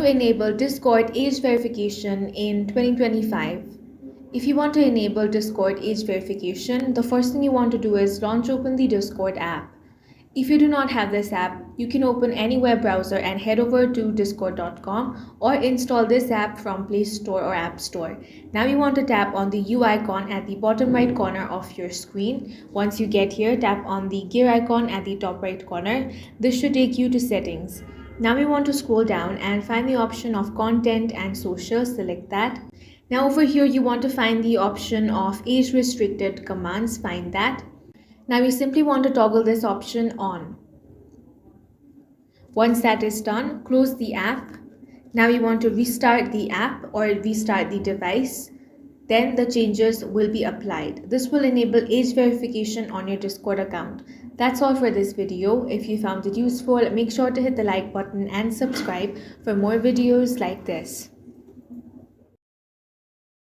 to enable Discord age verification in 2025. If you want to enable Discord age verification, the first thing you want to do is launch open the Discord app. If you do not have this app, you can open any web browser and head over to discord.com or install this app from Play Store or App Store. Now you want to tap on the U icon at the bottom right corner of your screen. Once you get here, tap on the gear icon at the top right corner. This should take you to settings. Now we want to scroll down and find the option of content and social. Select that. Now over here you want to find the option of age restricted commands. Find that. Now you simply want to toggle this option on. Once that is done, close the app. Now you want to restart the app or restart the device. Then the changes will be applied. This will enable age verification on your Discord account. That's all for this video. If you found it useful, make sure to hit the like button and subscribe for more videos like this.